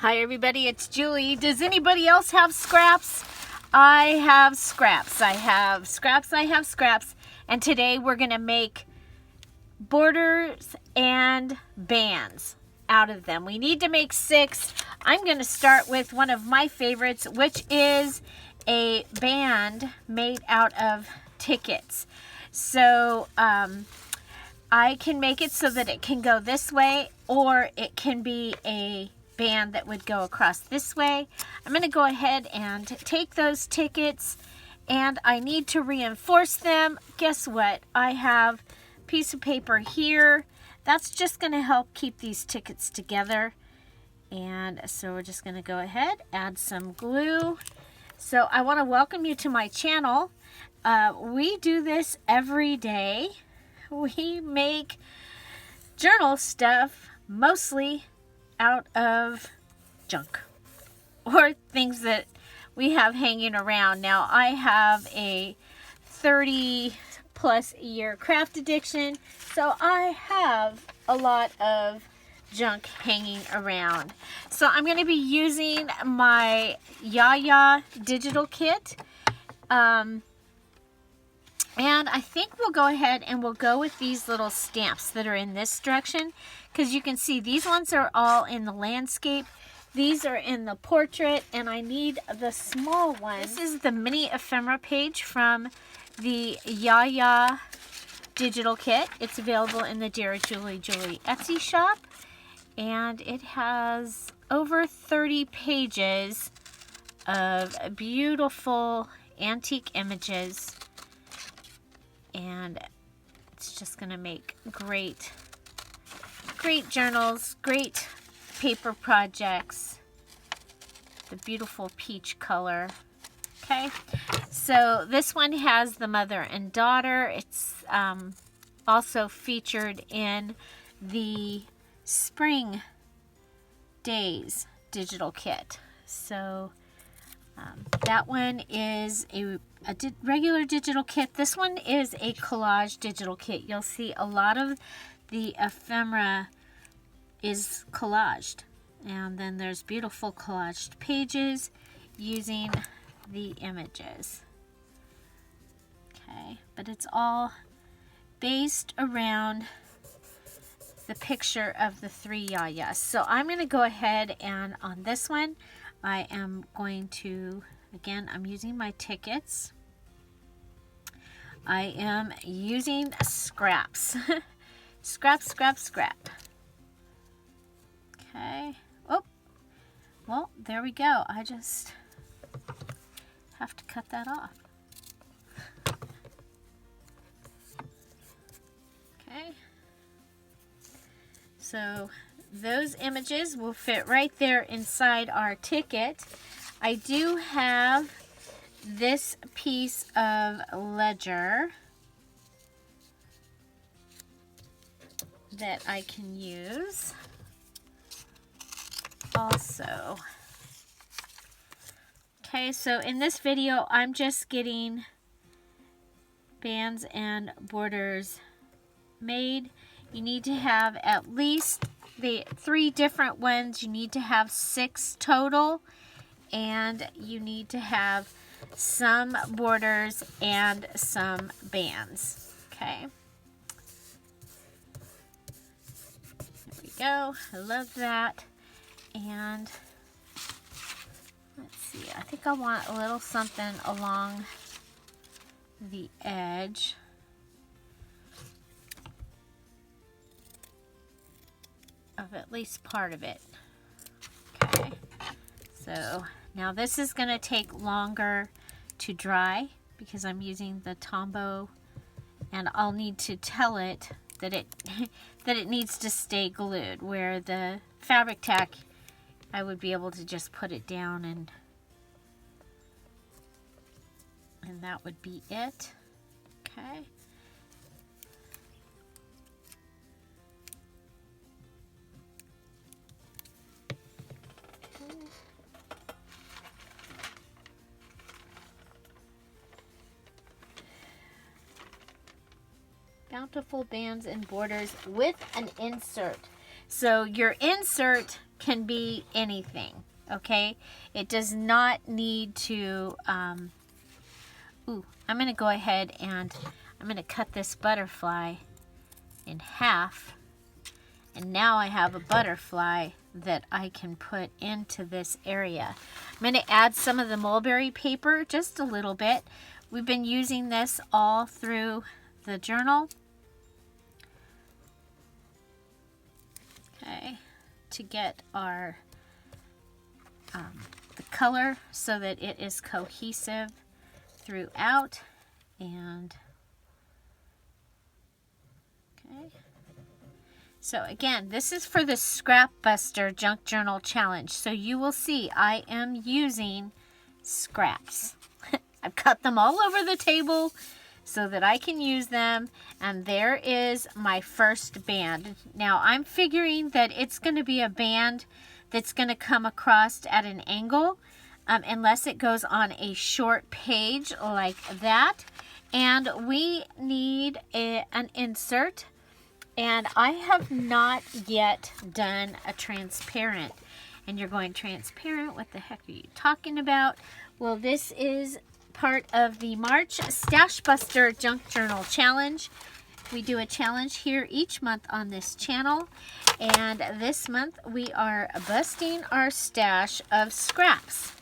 Hi everybody, it's Julie. Does anybody else have scraps? I have scraps. I have scraps. And today we're going to make borders and bands out of them. We need to make 6. I'm going to start with one of my favorites, which is a band made out of tickets. So I can make it so that it can go this way, or it can be a band that would go across this way. I'm going to go ahead and take those tickets, and I need to reinforce them. Guess what? I have a piece of paper here. That's just going to help keep these tickets together. And so we're just going to go ahead, add some glue. So I want to welcome you to my channel. We do this every day. We make journal stuff mostly out of junk or things that we have hanging around. Now, I have a 30+ year craft addiction, so I have a lot of junk hanging around. So I'm going to be using my Yaya digital kit. And I think we'll go ahead and we'll go with these little stamps that are in this direction, because you can see these ones are all in the landscape. These are in the portrait, and I need the small one. This is the mini ephemera page from the Yaya digital kit. It's available in the Dear Julie Etsy shop, and it has over 30 pages of beautiful antique images. And it's just going to make great journals, great paper projects. The beautiful peach color. Okay, so this one has the mother and daughter. It's also featured in the Spring Days digital kit. So that one is a regular digital kit. This one is a collage digital kit. You'll see a lot of the ephemera is collaged, and then there's beautiful collaged pages using the images. Okay, but it's all based around the picture of the 3 yayas. So I'm going to go ahead, and on this one I am going to, again, I'm using my tickets. I am using scraps. Scrap. Okay. Oh, well, there we go. I just have to cut that off. Okay. So those images will fit right there inside our ticket. I do have this piece of ledger that I can use also. Okay, so in this video I'm just getting bands and borders made. You need to have at least the 3 different ones. You need to have 6 total, and you need to have some borders and some bands. Okay, there we go. I love that. And let's see, I think I want a little something along the edge. Of at least part of it. Okay, so now this is going to take longer to dry because I'm using the Tombow, and I'll need to tell it that it that it needs to stay glued, where the fabric tack I would be able to just put it down and that would be it. Okay. Bountiful bands and borders with an insert. So your insert can be anything, okay? It does not need to, ooh, I'm gonna go ahead and I'm gonna cut this butterfly in half. And now I have a butterfly that I can put into this area. I'm going to add some of the mulberry paper, just a little bit. We've been using this all through the journal. Okay, to get our the color so that it is cohesive throughout. And okay. So again, this is for the Scrapbuster Junk Journal Challenge. So you will see I am using scraps. I've cut them all over the table so that I can use them. And there is my first band. Now I'm figuring that it's going to be a band that's going to come across at an angle, unless it goes on a short page like that. And we need an insert. And I have not yet done a transparent. And you're going, transparent? What the heck are you talking about? Well, this is part of the March Stashbuster Junk Journal Challenge. We do a challenge here each month on this channel. And this month we are busting our stash of scraps.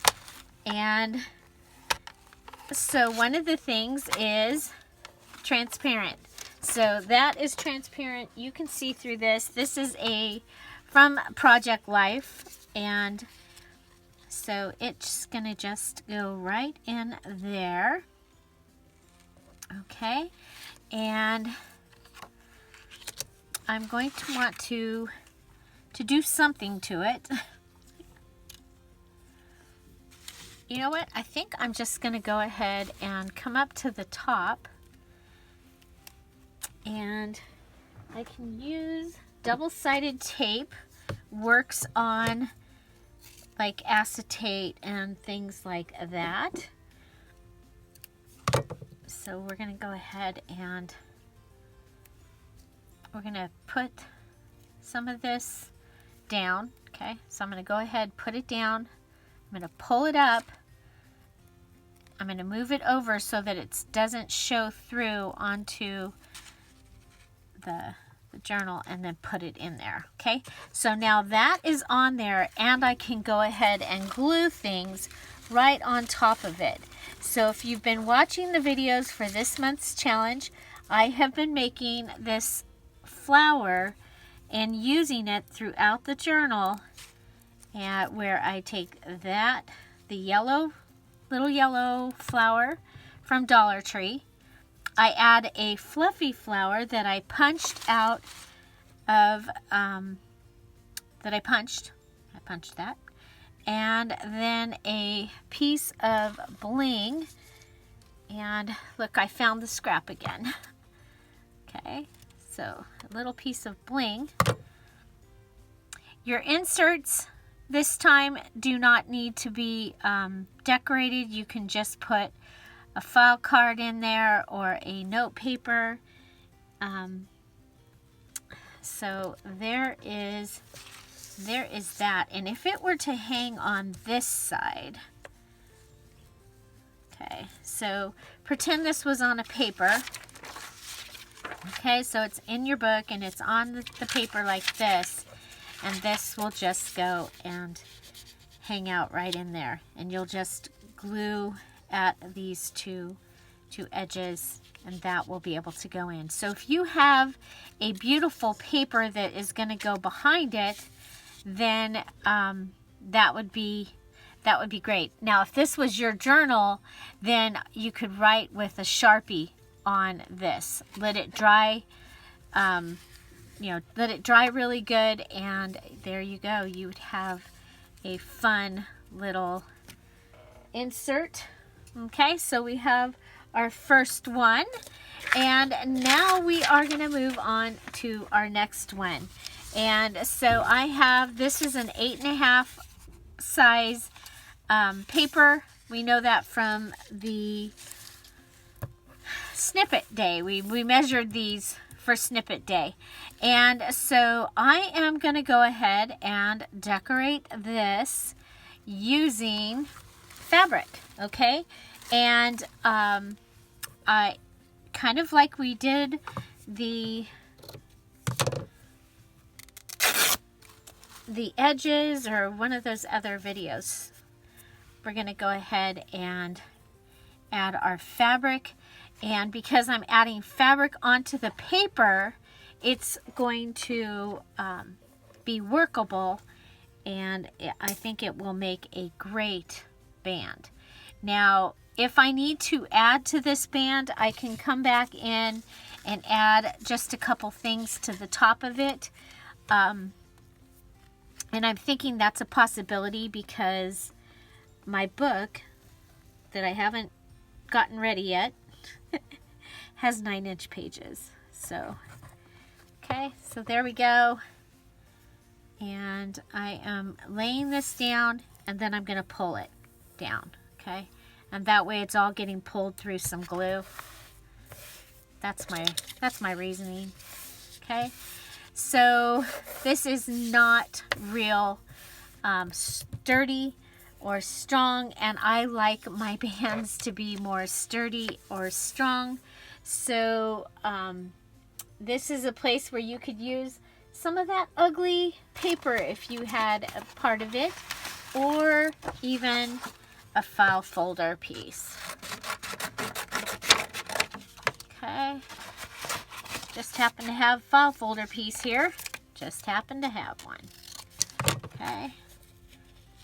And so one of the things is transparent. So that is transparent. You can see through this. This is from Project Life, and so it's gonna just go right in there. Okay, and I'm going to want to do something to it. You know what? I think I'm just gonna go ahead and come up to the top. And I can use double-sided tape, works on like acetate and things like that. So we're going to go ahead and we're going to put some of this down. Okay, so I'm going to go ahead, put it down. I'm going to pull it up. I'm going to move it over so that it doesn't show through onto the journal, and then put it in there. Okay, so now that is on there, and I can go ahead and glue things right on top of it. So if you've been watching the videos for this month's challenge, I have been making this flower and using it throughout the journal, and where I take the little yellow flower from Dollar Tree. I add a fluffy flower that I punched out of, I punched that. And then a piece of bling. And look, I found the scrap again. Okay, so a little piece of bling. Your inserts this time do not need to be decorated. You can just put a file card in there or a note paper. So there is that. And if it were to hang on this side, okay, so pretend this was on a paper. Okay, so it's in your book and it's on the paper like this, and this will just go and hang out right in there, and you'll just glue at these two edges, and that will be able to go in. So if you have a beautiful paper that is going to go behind it, then that would be great. Now if this was your journal, then you could write with a Sharpie on this. Let it dry, let it dry really good, and there you go. You would have a fun little insert. Okay, so we have our first one, and now we are going to move on to our next one. And so I have, this is an 8.5 size paper. We know that from the snippet day. We measured these for snippet day. And so I am going to go ahead and decorate this using fabric, okay? And I kind of like we did the edges or one of those other videos. We're going to go ahead and add our fabric, and because I'm adding fabric onto the paper, it's going to be workable, and I think it will make a great band. Now, if I need to add to this band, I can come back in and add just a couple things to the top of it. And I'm thinking that's a possibility because my book that I haven't gotten ready yet has 9-inch pages. So, okay, so there we go. And I am laying this down, and then I'm going to pull it down, okay? And that way it's all getting pulled through some glue. That's my reasoning, okay? So this is not real sturdy or strong, and I like my bands to be more sturdy or strong. So this is a place where you could use some of that ugly paper if you had a part of it, or even a file folder piece. Okay, just happen to have a file folder piece here. Just happen to have one. Okay,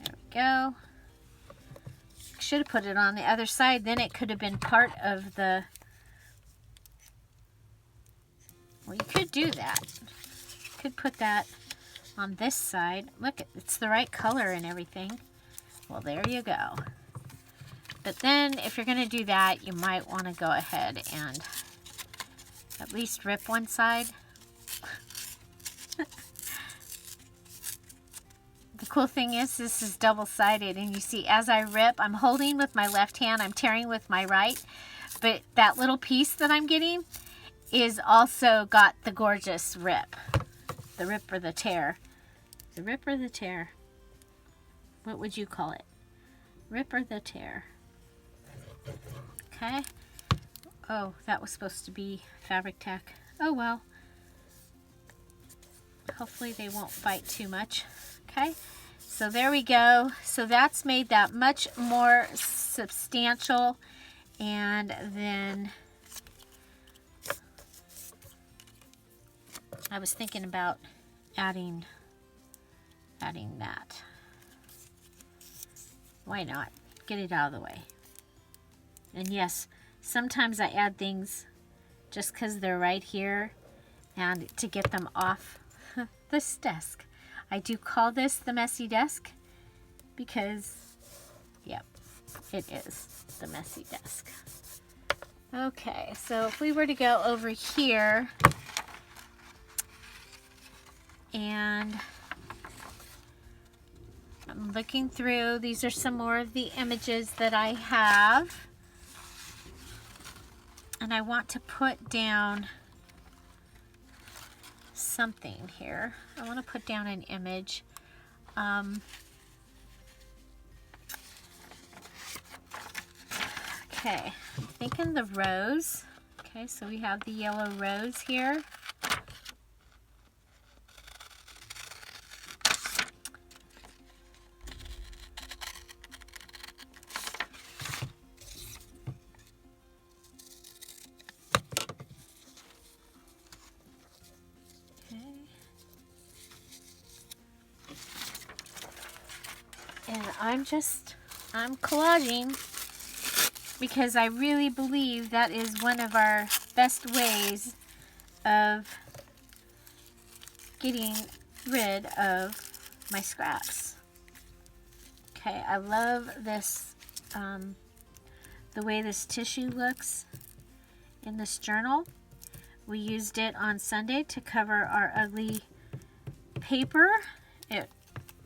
there we go. Should have put it on the other side, then it could have been part of the, well, you could do that. You could put that on this side. Look, it's the right color and everything. Well, there you go. But then if you're going to do that, you might want to go ahead and at least rip one side. The cool thing is this is double-sided, and you see as I rip, I'm holding with my left hand, I'm tearing with my right, but that little piece that I'm getting is also got the gorgeous rip. The rip or the tear. The rip or the tear. What would you call it? Rip or the tear. Okay. Oh, that was supposed to be fabric tack. Oh well. Hopefully they won't bite too much. Okay, so there we go. So that's made that much more substantial. And then I was thinking about adding that. Why not? Get it out of the way. And yes, sometimes I add things just because they're right here and to get them off this desk. I do call this the messy desk because, yep, it is the messy desk. Okay, so if we were to go over here and I'm looking through, these are some more of the images that I have. And I want to put down something here. I want to put down an image. Okay, I'm thinking the rose. Okay, so we have the yellow rose here. And I'm collaging because I really believe that is one of our best ways of getting rid of my scraps. Okay, I love this, the way this tissue looks in this journal. We used it on Sunday to cover our ugly paper. It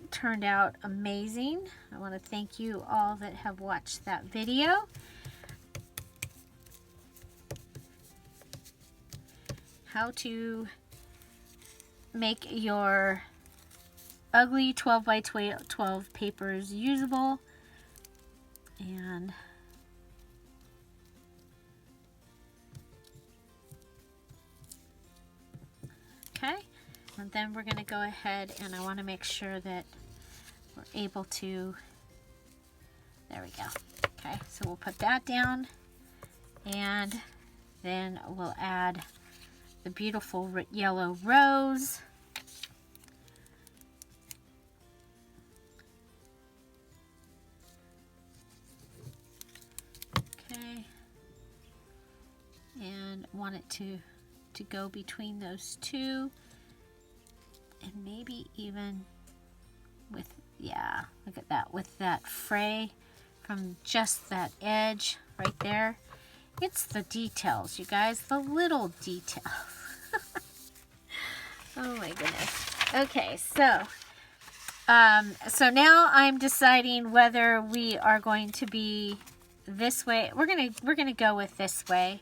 turned out amazing. I want to thank you all that have watched that video. how to make your ugly 12 by 12 papers usable. And okay, and then we're going to go ahead, and I want to make sure that we're able to, there we go. Okay, so we'll put that down, and then we'll add the beautiful yellow rose. Okay, and want it to go between those two, and maybe even with, yeah, look at that, with that fray from just that edge right there. It's the details, you guys, the little details. Oh my goodness. Okay, so now I'm deciding whether we are going to be this way. We're gonna go with this way,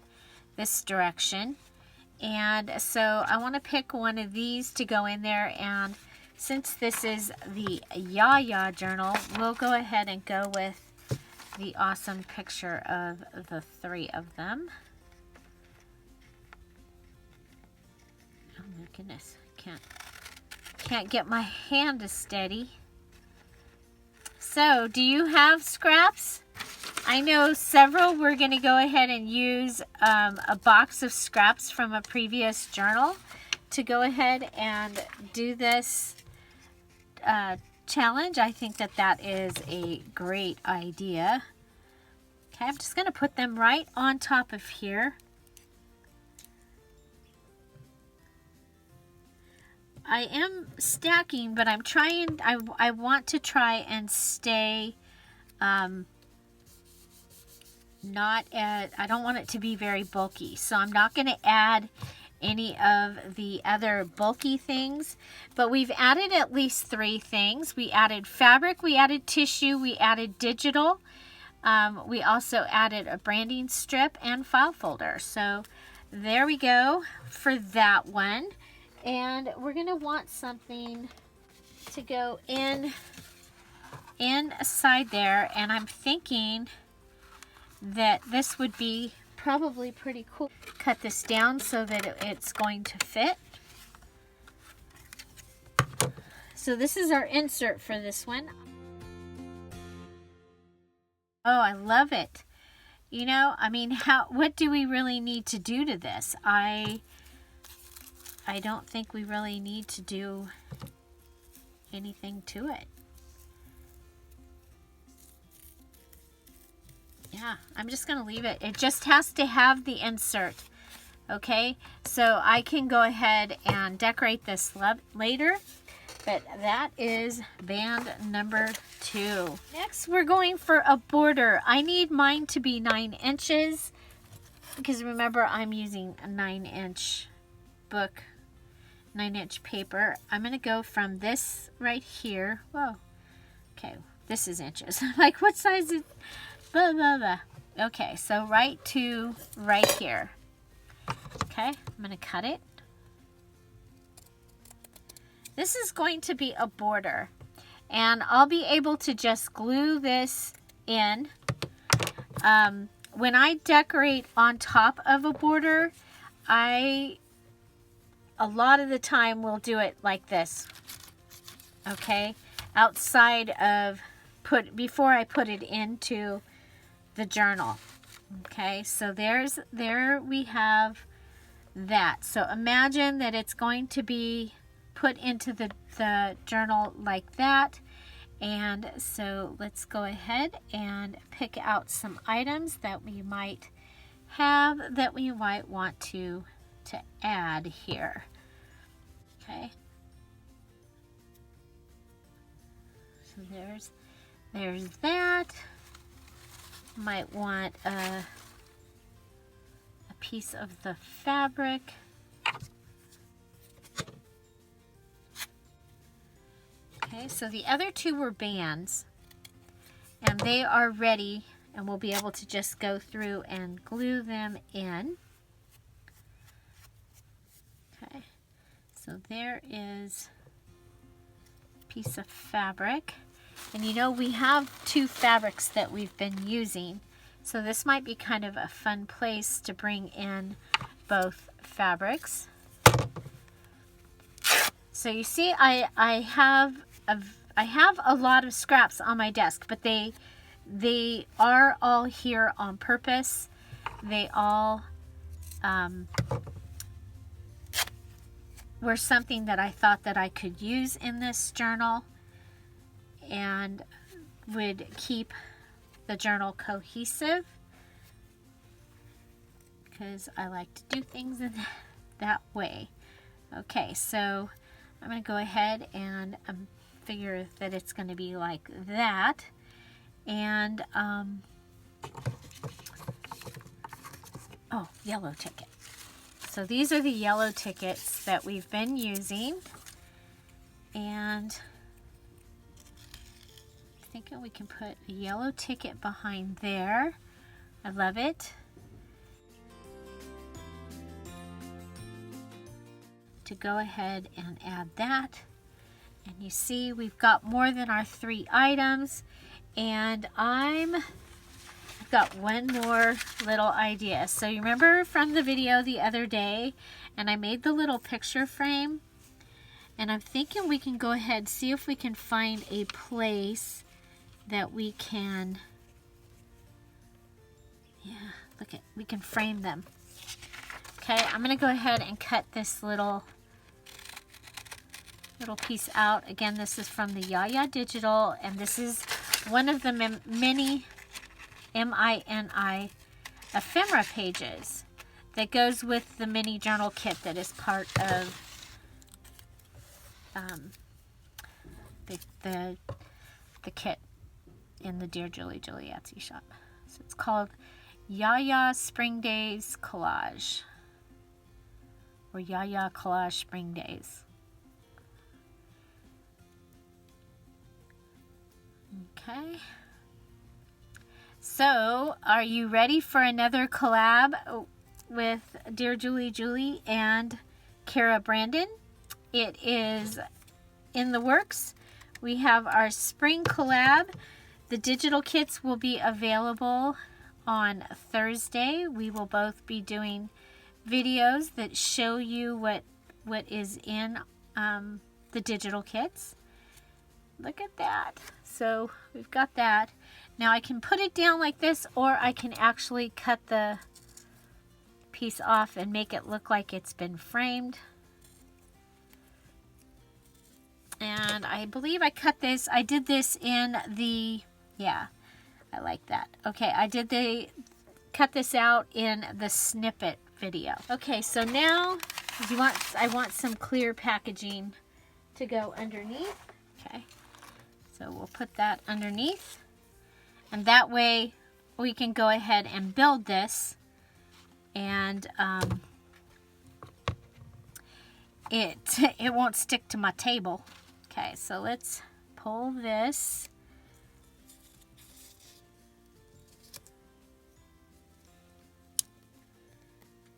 this direction. And so I want to pick one of these to go in there, and since this is the Yaya journal, we'll go ahead and go with the awesome picture of the three of them. Oh my goodness, can't get my hand to steady. So, do you have scraps? I know several. We're going to go ahead and use a box of scraps from a previous journal to go ahead and do this challenge. I think that is a great idea. Okay, I'm just going to put them right on top of here. I am stacking, but I'm trying, I want to try and stay not at, I don't want it to be very bulky, so I'm not going to add any of the other bulky things, but we've added at least 3 things. We added fabric, we added tissue, we added digital, we also added a branding strip and file folder. So there we go for that one. And we're going to want something to go inside there, and I'm thinking that this would be probably pretty cool. Cut this down so that it's going to fit. So this is our insert for this one. Oh, I love it. You know, I mean, what do we really need to do to this? I don't think we really need to do anything to it. Yeah, I'm just going to leave it. It just has to have the insert. Okay, so I can go ahead and decorate this later, but that is band number 2. Next, we're going for a border. I need mine to be 9 inches because remember, I'm using a 9-inch book, 9-inch paper. I'm going to go from this right here. Whoa. Okay, this is inches. I'm like, what size is... Blah, blah, blah. Okay, so right to right here. Okay, I'm going to cut it. This is going to be a border, and I'll be able to just glue this in. When I decorate on top of a border, a lot of the time will do it like this. Okay, outside of before I put it into the journal. Okay, so there we have that. So imagine that it's going to be put into the journal like that. And so let's go ahead and pick out some items that we might have that we might want to add here. Okay, so there's that. Might want a piece of the fabric. Okay, so the other 2 were bands, and they are ready, and we'll be able to just go through and glue them in. So there is a piece of fabric. And you know, we have two fabrics that we've been using. So this might be kind of a fun place to bring in both fabrics. So you see, I have a lot of scraps on my desk, but they are all here on purpose. They all were something that I thought that I could use in this journal and would keep the journal cohesive, because I like to do things in that way. Okay, so I'm going to go ahead and figure that it's going to be like that. And, oh, yellow ticket. So these are the yellow tickets that we've been using. And I'm thinking we can put a yellow ticket behind there. I love it. To go ahead and add that. And you see, we've got more than our 3 items. And I've got one more little idea. So you remember from the video the other day, and I made the little picture frame, and I'm thinking we can go ahead and see if we can find a place that we can, yeah, look at, we can frame them. Okay, I'm gonna go ahead and cut this little piece out. Again, this is from the Yaya Digital, and this is one of the mini MINI ephemera pages that goes with the mini journal kit that is part of the kit in the Dear Julie Etsy shop. So it's called Yaya Spring Days Collage, or Yaya Collage Spring Days. Okay. So, are you ready for another collab with Dear Julie and Kara Brandon? It is in the works. We have our spring collab. The digital kits will be available on Thursday. We will both be doing videos that show you what is in the digital kits. Look at that. So we've got that. Now I can put it down like this, or I can actually cut the piece off and make it look like it's been framed. And I believe I cut this. I did this in the, yeah, I like that. Okay, cut this out in the snippet video. Okay, so now I want some clear packaging to go underneath. Okay, so we'll put that underneath, and that way we can go ahead and build this, and it won't stick to my table. Okay, so let's pull this.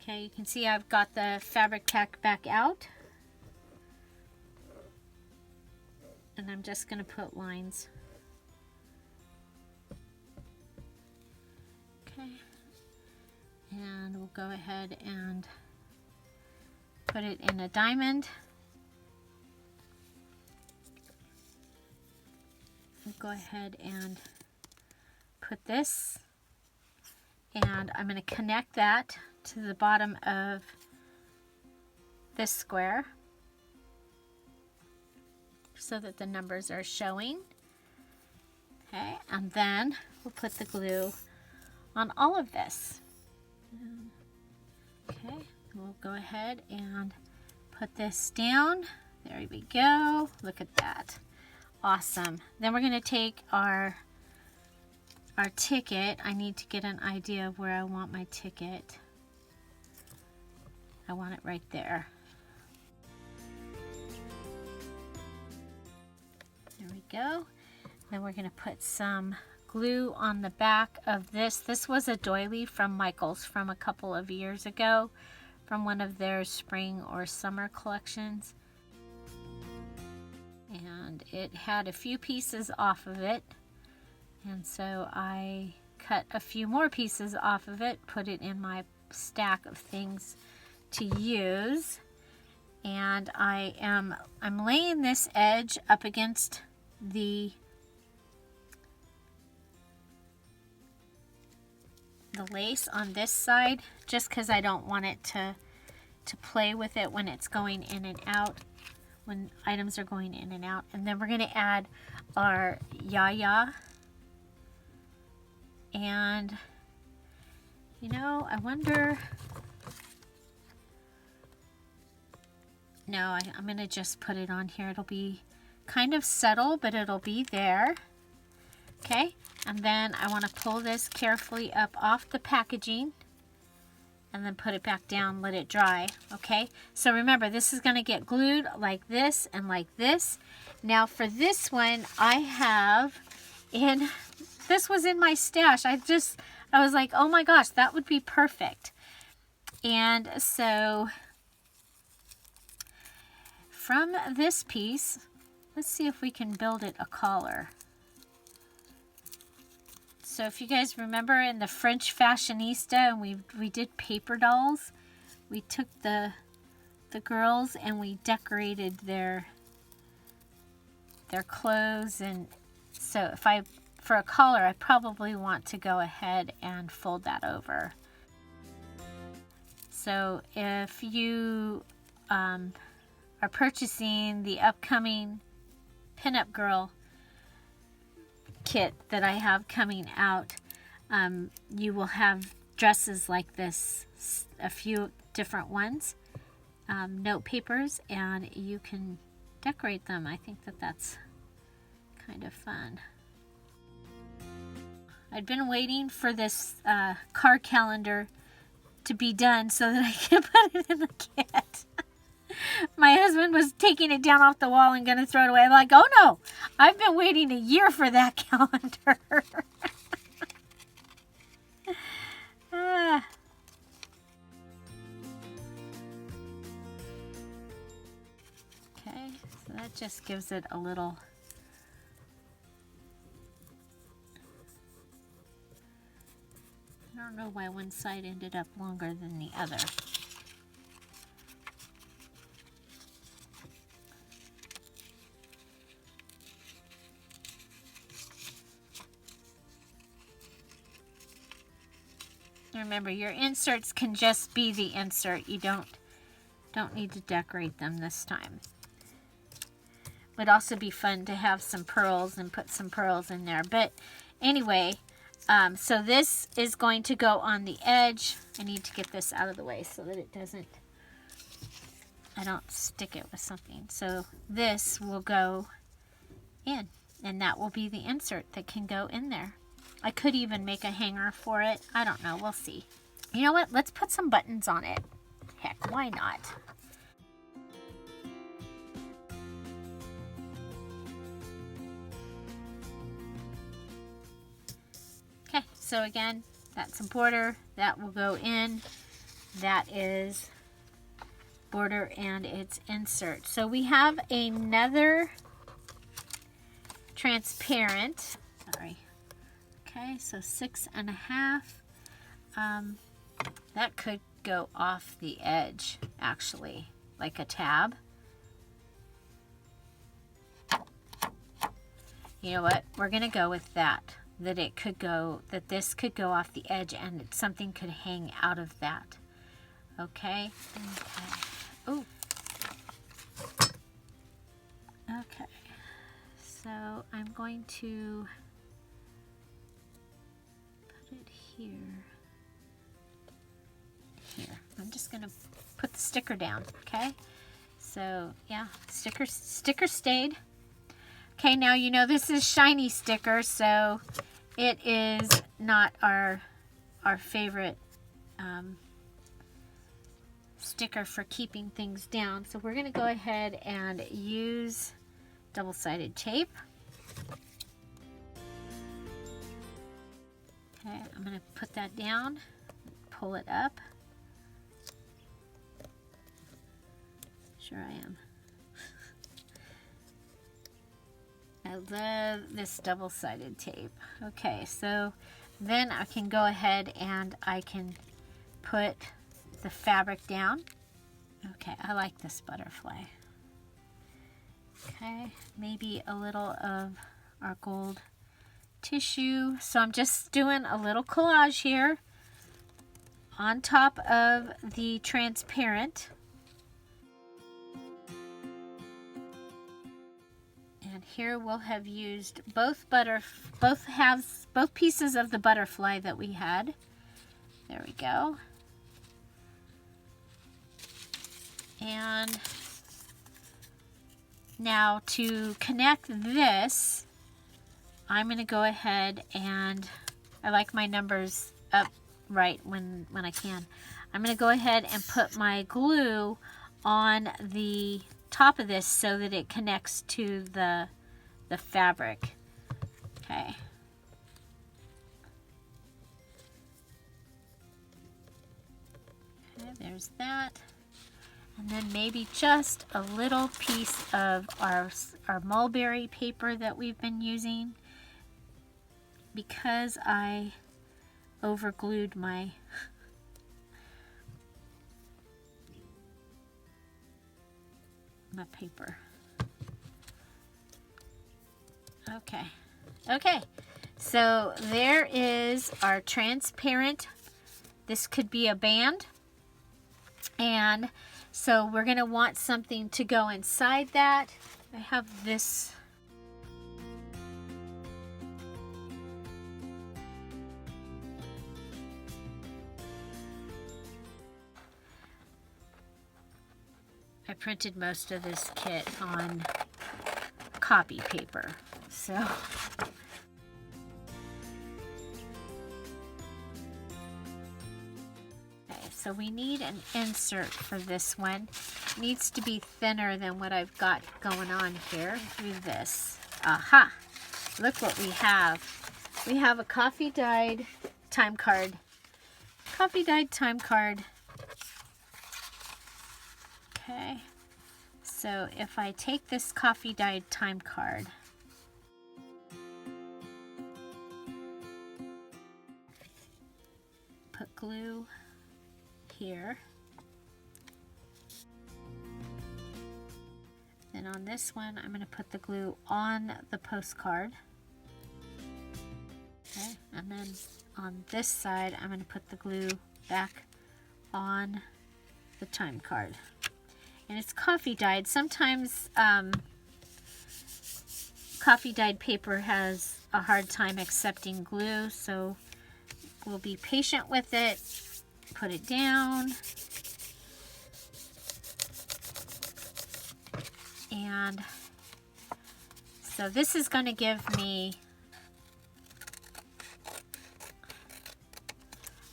Okay, you can see I've got the fabric tack back out. And I'm just going to put lines. Okay. And we'll go ahead and put it in a diamond. We'll go ahead and put this, and I'm going to connect that to the bottom of this square so that the numbers are showing. Okay, and then we'll put the glue on all of this. Okay, we'll go ahead and put this down. There we go. Look at that. Awesome. Then we're going to take our ticket. I need to get an idea of where I want my ticket. I want it right there. There we go. Then we're going to put some glue on the back of this. This was a doily from Michaels from a couple of years ago, from one of their spring or summer collections. and it had a few pieces off of it, and so I cut a few more pieces off of it, put it in my stack of things to use. And I'm laying this edge up against the lace on this side, just because I don't want it to play with it when it's going in and out, when items are going in and out. And then we're going to add our yaya. And you know, I wonder, no, I'm going to just put it on here. It'll be kind of subtle, but it'll be there. Okay, and then I want to pull this carefully up off the packaging and then put it back down, let it dry. Okay, so remember, this is going to get glued like this and like this. Now for this one, I have this was in my stash. I was like, oh my gosh, that would be perfect. And so from this piece, let's see if we can build it a collar. So if you guys remember in the French fashionista, and we did paper dolls, we took the girls and we decorated their clothes. And so for a collar, I probably want to go ahead and fold that over. So if you are purchasing the upcoming Pinup Girl kit that I have coming out, you will have dresses like this, a few different ones, note papers, and you can decorate them. I think that's kind of fun. I'd been waiting for this card calendar to be done so that I can put it in the kit. My husband was taking it down off the wall and going to throw it away. I'm like, oh no, I've been waiting a year for that calendar. Okay, so that just gives it a little... I don't know why one side ended up longer than the other. Remember, your inserts can just be the insert. You don't need to decorate them this time. Would also be fun to have some pearls and put some pearls in there. But anyway, so this is going to go on the edge. I need to get this out of the way so that it doesn't, I don't stick it with something. So this will go in, and that will be the insert that can go in there. I could even make a hanger for it. I don't know. We'll see. You know what? Let's put some buttons on it. Heck, why not? Okay, so again, that's a border. That will go in. That is border and its insert. So we have another transparent. Sorry. Okay, so 6.5. That could go off the edge, actually, like a tab. You know what? We're gonna go with that. That this could go off the edge and something could hang out of that. Okay. Okay. Oh. Okay. So I'm going to it here. I'm just gonna put the sticker down. Okay, so yeah, sticker stayed. Okay, now you know this is shiny sticker, so it is not our favorite sticker for keeping things down. So we're gonna go ahead and use double-sided tape. Okay, I'm going to put that down, pull it up. Sure I am. I love this double-sided tape. Okay, so then I can go ahead and I can put the fabric down. Okay, I like this butterfly. Okay, maybe a little of our gold tissue. So I'm just doing a little collage here on top of the transparent. And here we'll have used both pieces of the butterfly that we had. There we go. And now to connect this, I'm going to go ahead and I like my numbers up right when I can. I'm going to go ahead and put my glue on the top of this so that it connects to the fabric. Okay. Okay, there's that. And then maybe just a little piece of our mulberry paper that we've been using, because I overglued my paper. Okay, so there is our transparent. This could be a band, and so we're going to want something to go inside that. I have this. I printed most of this kit on copy paper, so. So we need an insert for this one. It needs to be thinner than what I've got going on here. Do this. Aha! Look what we have. We have a coffee dyed time card. Coffee dyed time card. Okay. So if I take this coffee dyed time card, put glue here. Then on this one, I'm going to put the glue on the postcard. Okay, and then on this side, I'm going to put the glue back on the time card. And it's coffee dyed. Sometimes coffee dyed paper has a hard time accepting glue, so we'll be patient with it. Put it down, and so this is going to give me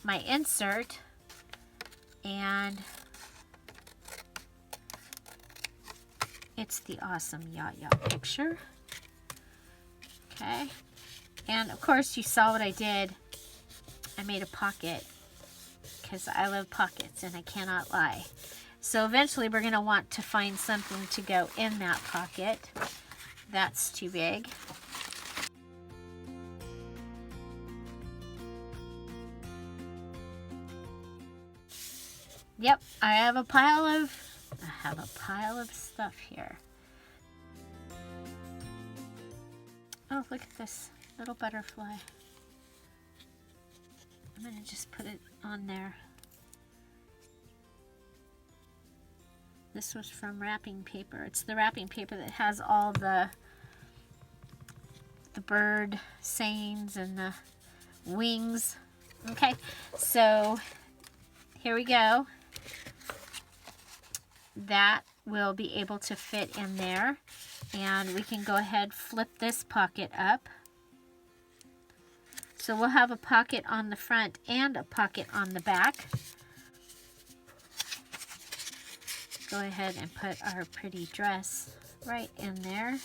my insert, and it's the awesome Yaya picture. Okay, and of course you saw what I did. I made a pocket, because I love pockets and I cannot lie. So eventually we're going to want to find something to go in that pocket. That's too big. Yep, I have a pile of stuff here. Oh, look at this little butterfly. I'm going to just put it on there. This was from wrapping paper. It's the wrapping paper that has all the bird sayings and the wings. Okay, so here we go. That will be able to fit in there. And we can go ahead, flip this pocket up. So we'll have a pocket on the front and a pocket on the back. Go ahead and put our pretty dress right in there.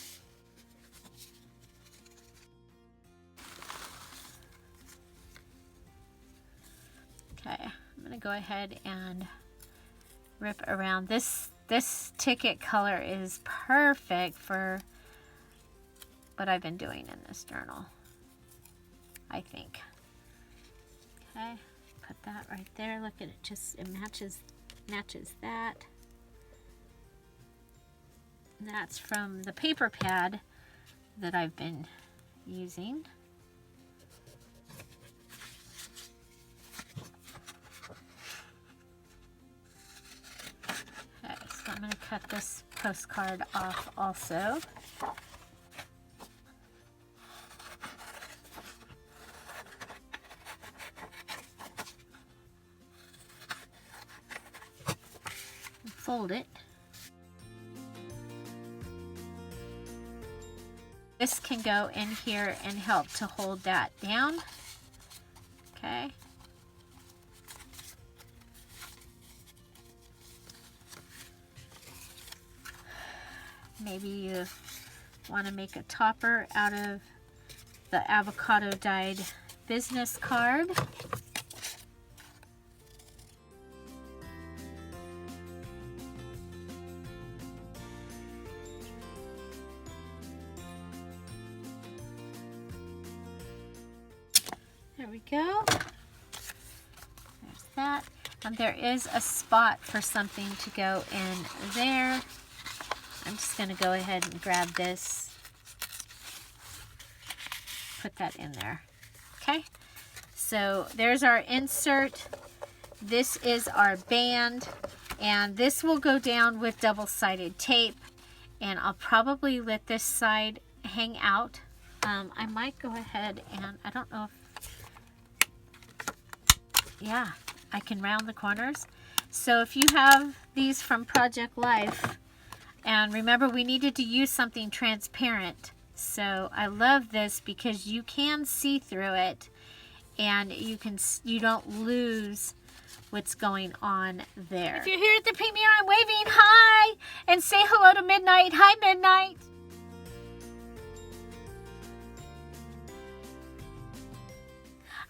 Okay, I'm going to go ahead and rip around. This ticket color is perfect for what I've been doing in this journal, I think. Okay, put that right there. Look at it, just it matches that. That's from the paper pad that I've been using. Okay, so I'm going to cut this postcard off also. Fold it. This can go in here and help to hold that down. Okay. Maybe you want to make a topper out of the avocado dyed business card. There we go. There's that. And there is a spot for something to go in there. I'm just going to go ahead and grab this. Put that in there. Okay. So there's our insert. This is our band. And this will go down with double-sided tape. And I'll probably let this side hang out. I might go ahead and, I don't know if, yeah, I can round the corners. So if you have these from Project Life, and remember we needed to use something transparent. So I love this because you can see through it and you don't lose what's going on there. If you're here at the premiere, I'm waving hi and say hello to Midnight. Hi, Midnight.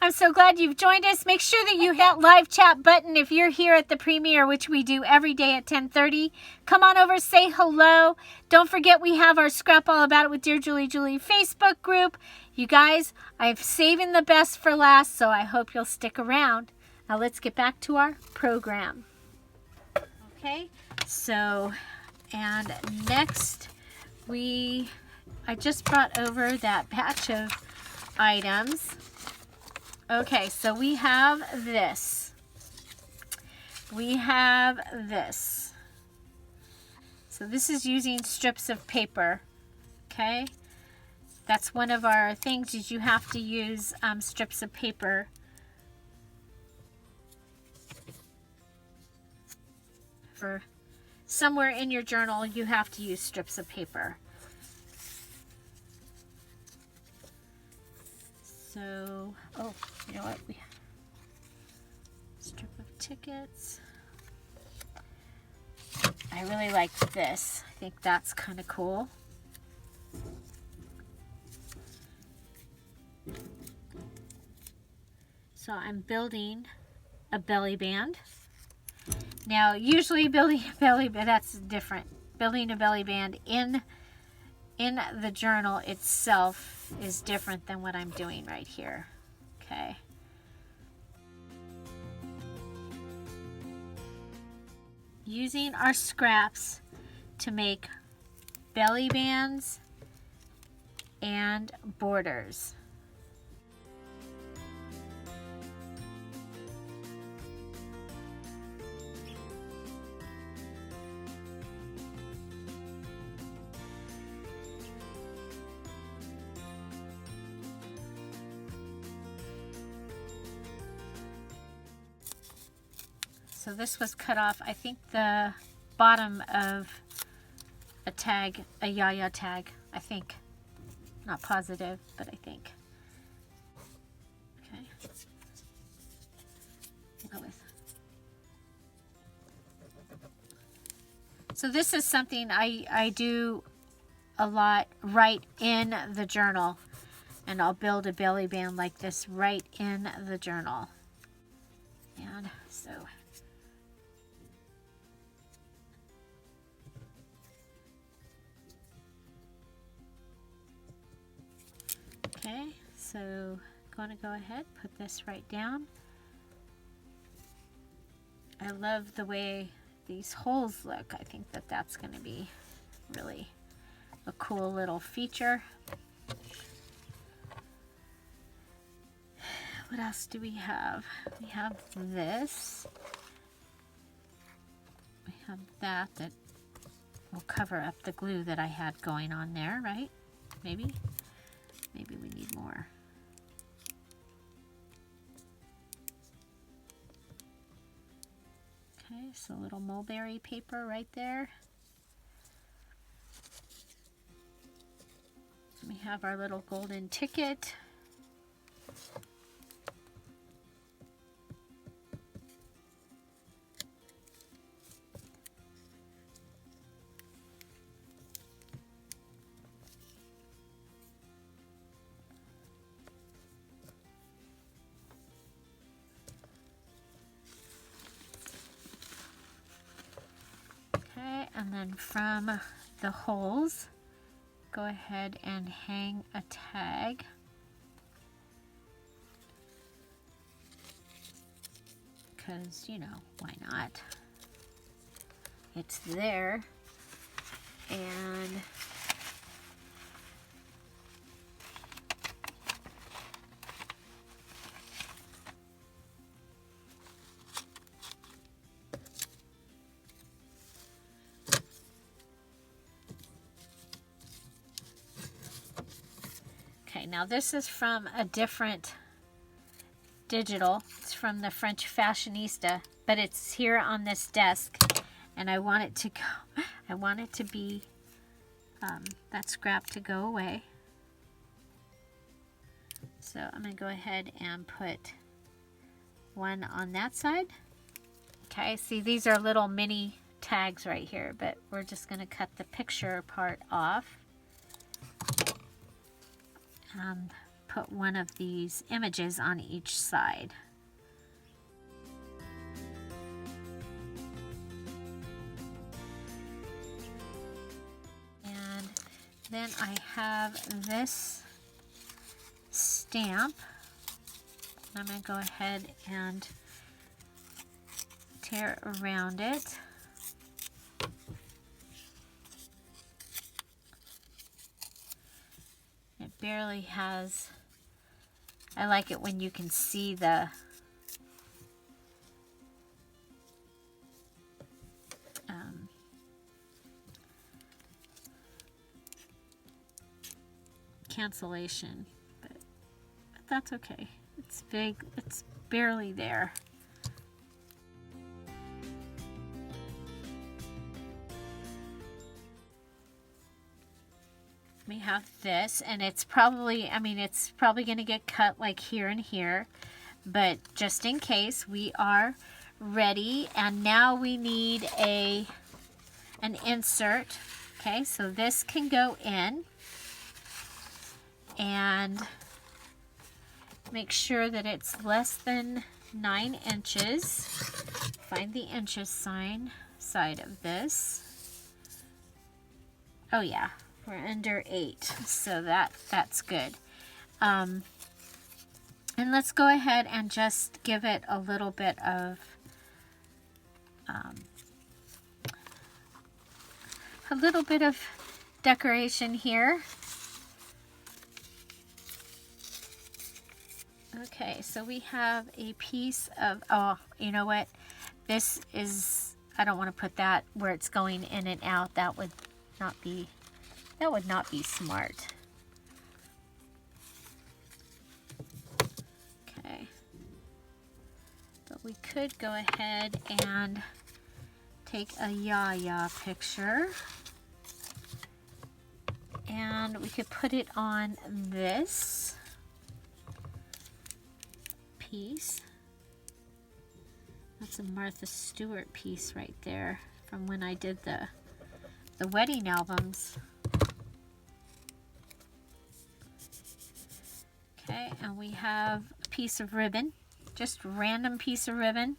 I'm so glad you've joined us. Make sure that you hit that live chat button if you're here at the premiere, which we do every day at 10:30. Come on over, say hello. Don't forget we have our Scrap All About It with Dear Julie Facebook group. You guys, I'm saving the best for last, so I hope you'll stick around. Now let's get back to our program. Okay, so, and next I just brought over that batch of items. Okay, so we have this. We have this. So this is using strips of paper. Okay, that's one of our things, is you have to use strips of paper. For somewhere in your journal, you have to use strips of paper. So, oh, you know what? We have strip of tickets. I really like this. I think that's kind of cool. So I'm building a belly band. Now, usually building a belly band, that's different. Building a belly band in the journal itself is different than what I'm doing right here. Okay. Using our scraps to make belly bands and borders. So this was cut off, I think, the bottom of a tag, a yaya tag, I think. Not positive, but I think. Okay. We'll go with. So this is something I do a lot right in the journal. And I'll build a belly band like this right in the journal. And so... Okay, so I'm going to go ahead, put this right down. I love the way these holes look. I think that that's going to be really a cool little feature. What else do we have? We have this. We have that will cover up the glue that I had going on there, right? Maybe we need more. Okay, so a little mulberry paper right there. We have our little golden ticket. Okay, and then from the holes, go ahead and hang a tag. Because, you know, why not? It's there. And okay, now this is from a different digital. It's from the French Fashionista, but it's here on this desk, and I want it to go. I want it to be that scrap to go away. So I'm going to go ahead and put one on that side. Okay, see, these are little mini tags right here, but we're just going to cut the picture part off. Put one of these images on each side. And then I have this stamp. I'm going to go ahead and tear around it. It barely has. I like it when you can see the cancellation, but that's okay. It's big, it's barely there. We have this, and it's probably, I mean, it's probably going to get cut like here and here, but just in case, we are ready. And now we need an insert. Okay, so this can go in, and make sure that it's less than 9 inches. Find the inches side of this. Oh yeah. We're under 8, so that's good. And let's go ahead and just give it a little bit of decoration here. Okay, so we have a piece of, oh, you know what? This is, I don't want to put that where it's going in and out. That would not be smart. Okay. But we could go ahead and take a yaya picture. And we could put it on this piece. That's a Martha Stewart piece right there from when I did the wedding albums. Okay, and we have a piece of ribbon, just random piece of ribbon.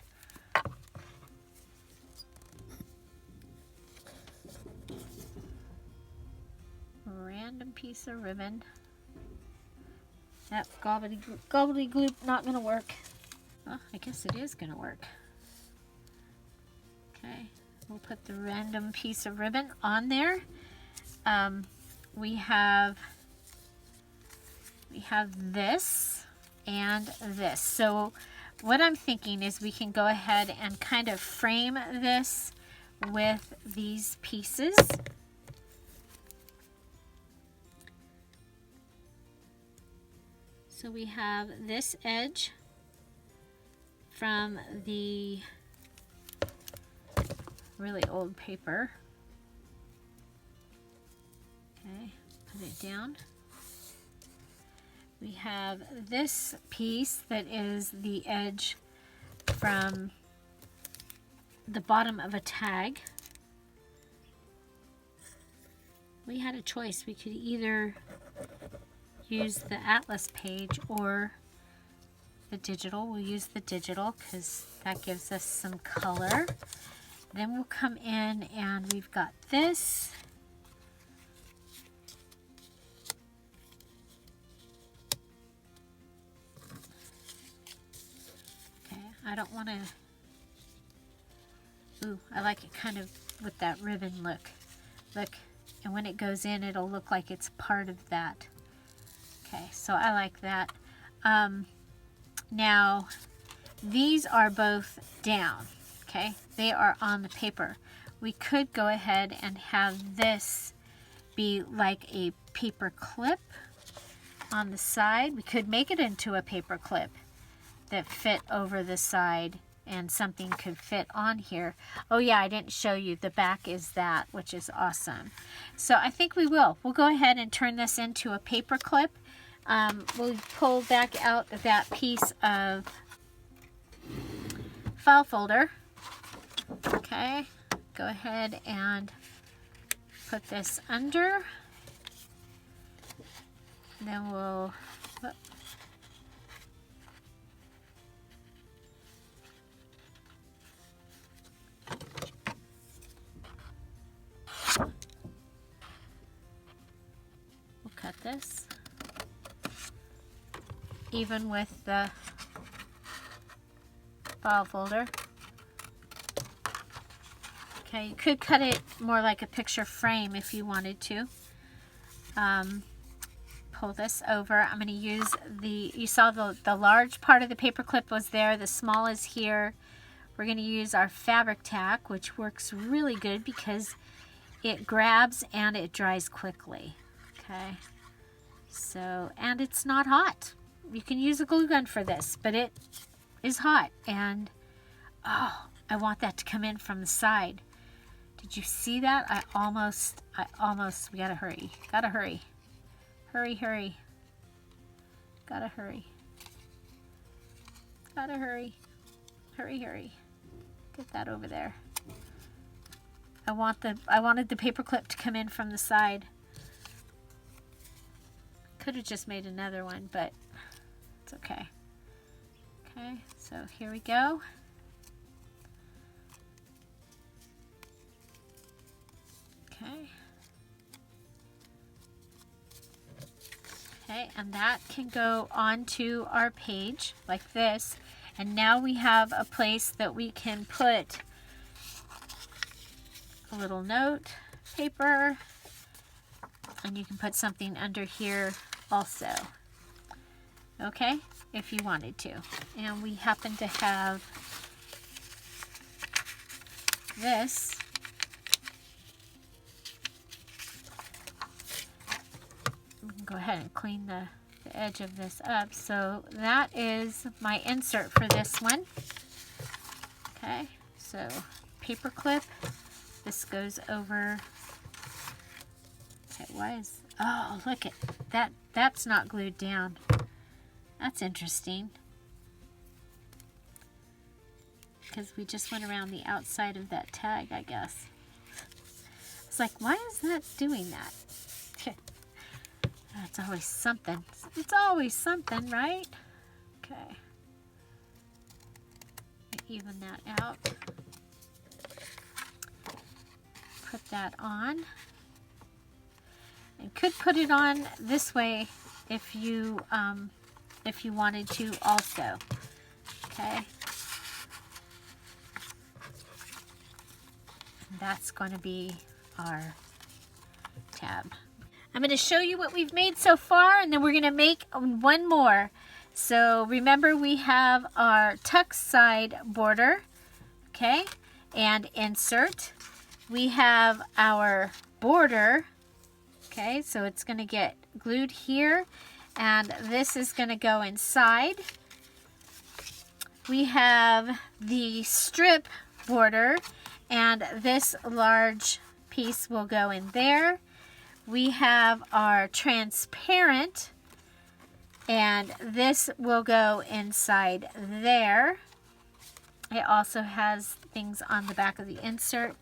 Random piece of ribbon. That gobbledygook not going to work. Well, I guess it is going to work. Okay, we'll put the random piece of ribbon on there. We have this and this. So what I'm thinking is we can go ahead and kind of frame this with these pieces. So we have this edge from the really old paper. Okay, put it down. We have this piece that is the edge from the bottom of a tag. We had a choice. We could either use the atlas page or the digital. We'll use the digital because that gives us some color. Then we'll come in and we've got this. Okay, I don't want to... Ooh, I like it kind of with that ribbon look. Look, and when it goes in, it'll look like it's part of that. Okay, so I like that. Now, these are both down, okay? They are on the paper. We could go ahead and have this be like a paper clip on the side. We could make it into a paper clip that fit over the side and something could fit on here. Oh yeah, I didn't show you. The back is that, which is awesome. So I think we will. We'll go ahead and turn this into a paper clip. We'll pull back out that piece of file folder. Okay, go ahead and put this under. Then we'll cut this even with the file folder. Okay, you could cut it more like a picture frame if you wanted to. Pull this over. I'm going to use you saw the large part of the paper clip was there, the small is here. We're going to use our fabric tack, which works really good because it grabs and it dries quickly. Okay, so, and it's not hot. You can use a glue gun for this, but it is hot, and oh, I want that to come in from the side. Did you see that? I almost, we gotta hurry. Gotta hurry. Hurry, hurry. Gotta hurry. Gotta hurry. Hurry, hurry. Get that over there. I wanted the paper clip to come in from the side. Could have just made another one, but it's okay. Okay, so here we go. Okay. Okay, and that can go onto our page like this. And now we have a place that we can put a little note paper, and you can put something under here also. Okay, if you wanted to. And we happen to have this. We can go ahead and clean the edge of this up. So that is my insert for this one. Okay, so paper clip. This goes over. Okay, why is, oh, look at that. That's not glued down. That's interesting. Because we just went around the outside of that tag, I guess. It's like, why is that doing that? It's always something. It's always something, right? Okay. Even that out. Put that on. And could put it on this way if you wanted to also. Okay. And that's going to be our tab. I'm going to show you what we've made so far, and then we're going to make one more. So remember, we have our tuck side border, okay, and insert. We have our border, okay, so it's going to get glued here, and this is going to go inside. We have the strip border, and this large piece will go in there. We have our transparent, and this will go inside there. It also has things on the back of the insert.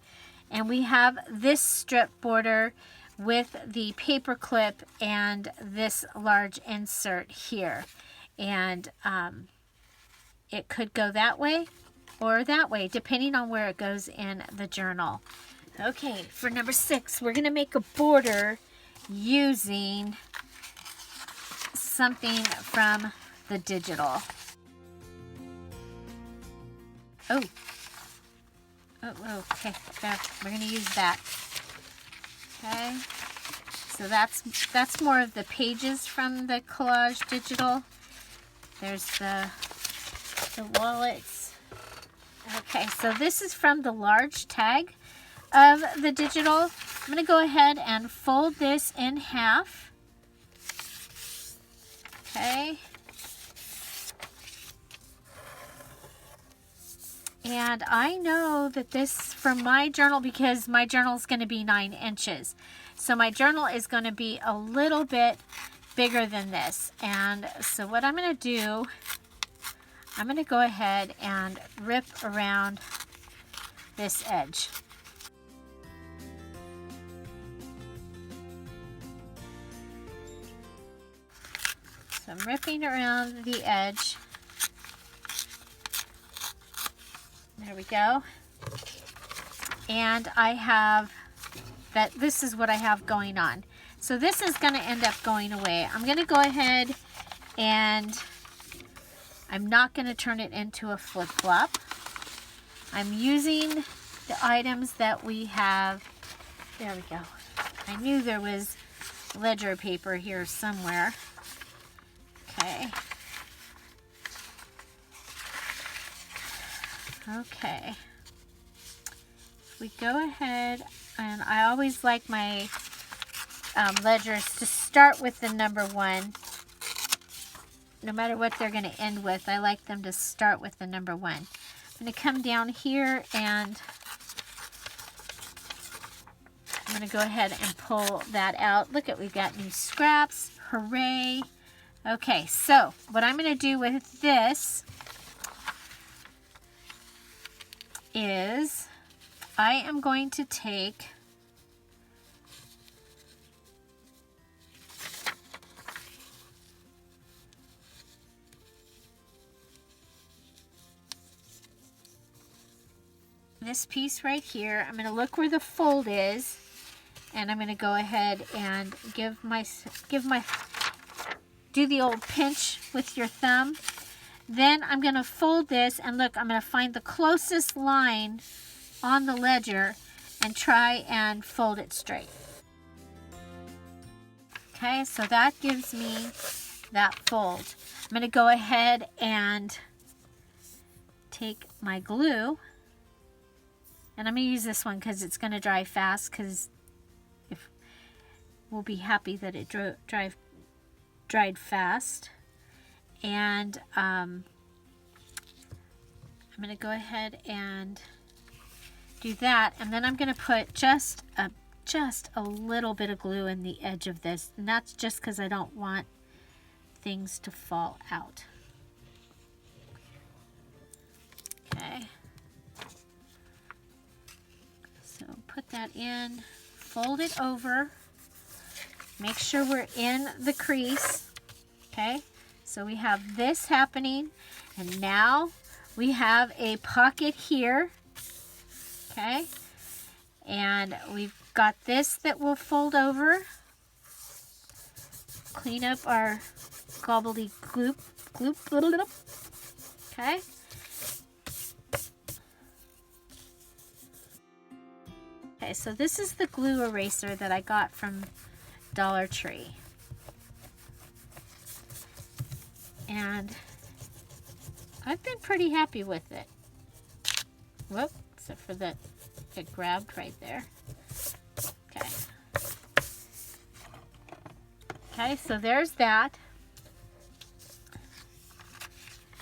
And we have this strip border with the paper clip and this large insert here. And it could go that way or that way, depending on where it goes in the journal. Okay, for number 6, we're going to make a border using something from the digital. Oh, okay, there, we're going to use that. Okay, so that's more of the pages from the collage digital. There's the wallets. Okay, so this is from the large tag of the digital. I'm going to go ahead and fold this in half. Okay. And I know that this from my journal, because my journal is going to be 9 inches. So my journal is going to be a little bit bigger than this. And so what I'm going to do, I'm going to go ahead and rip around this edge. So I'm ripping around the edge. There we go. And I have that, this is what I have going on. So this is going to end up going away. I'm going to go ahead and I'm not going to turn it into a flip-flop. I'm using the items that we have. There we go. I knew there was ledger paper here somewhere. Okay. Okay. We go ahead, and I always like my ledgers to start with the number 1. No matter what they're going to end with, I like them to start with the number 1. I'm going to come down here, and I'm going to go ahead and pull that out. Look at, we've got new scraps. Hooray. Okay, so what I'm going to do with this is I am going to take this piece right here. I'm going to look where the fold is, and I'm going to go ahead and do the old pinch with your thumb. Then I'm going to fold this, and look, I'm going to find the closest line on the ledger and try and fold it straight. Okay, so that gives me that fold. I'm going to go ahead and take my glue, and I'm going to use this one because it's going to dry fast, because we'll be happy that it dried fast. And I'm going to go ahead and do that, and then I'm going to put just a little bit of glue in the edge of this, and that's just because I don't want things to fall out. Okay, so put that in, fold it over, make sure we're in the crease. Okay, so we have this happening, and now we have a pocket here. Okay, and we've got this that will fold over. clean up our gobbledygook. Okay. Okay, so this is the glue eraser that I got from Dollar Tree. And I've been pretty happy with it. Whoop, except for that it grabbed right there. Okay. Okay, so there's that.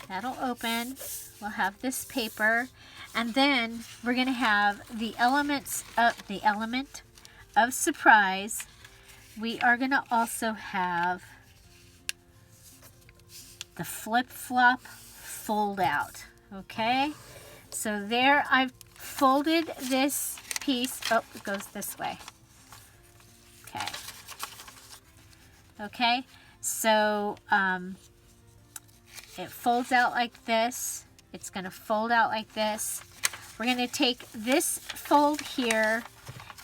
That'll open. We'll have this paper. And then we're going to have the element of surprise. We are going to also have the flip-flop fold out. Okay? So there I've folded this piece. Oh, it goes this way. Okay. Okay, so it folds out like this. It's going to fold out like this. We're going to take this fold here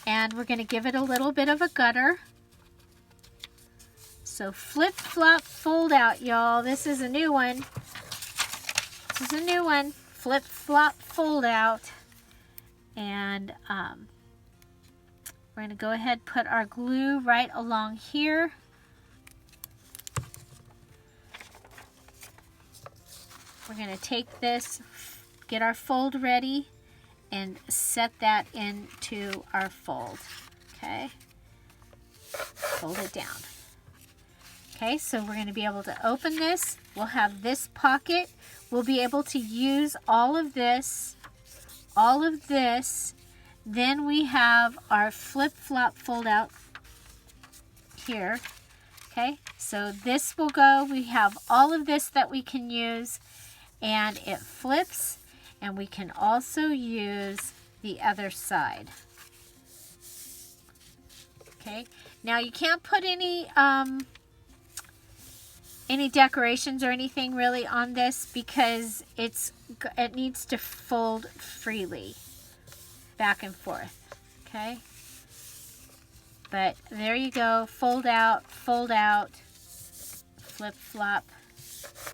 and we're going to give it a little bit of a gutter. So flip, flop, fold out, y'all. This is a new one. This is a new one. Flip, flop, fold out. And we're going to go ahead and put our glue right along here. We're going to take this, get our fold ready, and set that into our fold. Okay? Fold it down. Okay, so we're going to be able to open this. We'll have this pocket. We'll be able to use all of this. Then we have our flip-flop fold-out here. Okay, so this will go. We have all of this that we can use. And it flips, and we can also use the other side. Okay, now you can't put any decorations or anything really on this because it needs to fold freely back and forth. Okay, but there you go. Fold out, flip flop.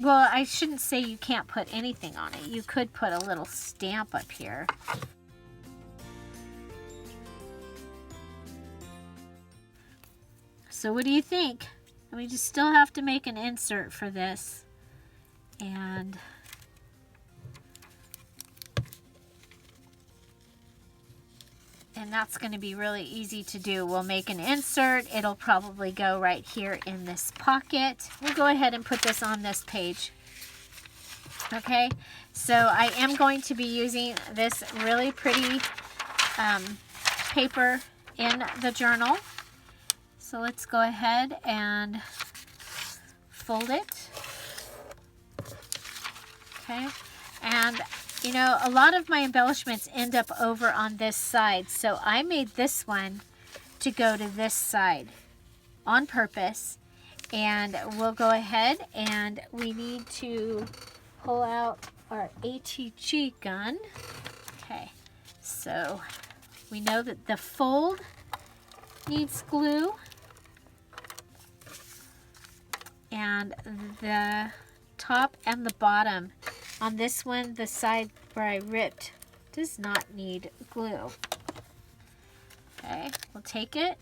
Well, I shouldn't say you can't put anything on it. You could put a little stamp up here. So what do you think? We just still have to make an insert for this. And that's going to be really easy to do. We'll make an insert. It'll probably go right here in this pocket. We'll go ahead and put this on this page. Okay, so I am going to be using this really pretty paper in the journal. So let's go ahead and fold it. Okay, and you know, a lot of my embellishments end up over on this side, so I made this one to go to this side on purpose. And we'll go ahead and we need to pull out our ATG gun. Okay, so we know that the fold needs glue, and the top and the bottom. On this one, the side where I ripped does not need glue. Okay, we'll take it.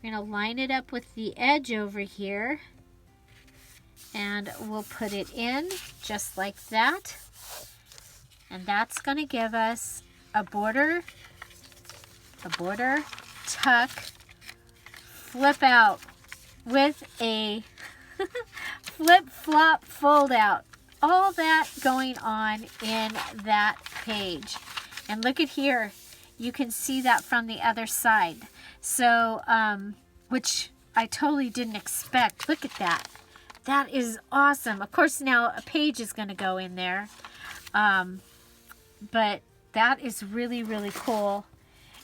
We're going to line it up with the edge over here. And we'll put it in just like that. And that's going to give us a border, tuck, flip out with a flip-flop fold out. All that going on in that page. And look at here, you can see that from the other side. So, which I totally didn't expect. Look at that. That is awesome. Of course, now a page is going to go in there. But that is really, really cool.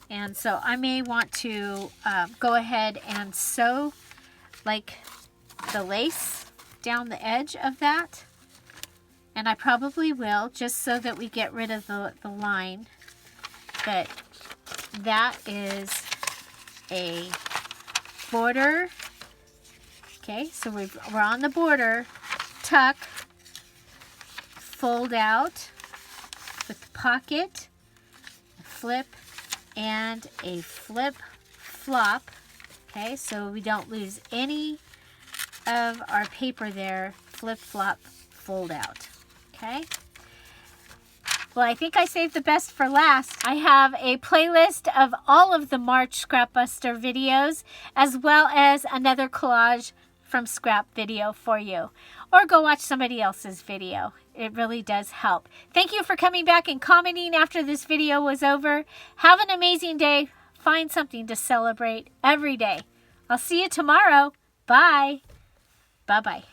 And so I may want to go ahead and sew like the lace down the edge of that. And I probably will, just so that we get rid of the line. But that is a border. Okay, so we're on the border. Tuck, fold out with the pocket, a flip, and a flip flop. Okay, so we don't lose any of our paper there. Flip flop, fold out. Okay. Well, I think I saved the best for last. I have a playlist of all of the March Scrapbuster videos, as well as another collage from Scrap video for you. Or go watch somebody else's video. It really does help. Thank you for coming back and commenting after this video was over. Have an amazing day. Find something to celebrate every day. I'll see you tomorrow. Bye. Bye-bye.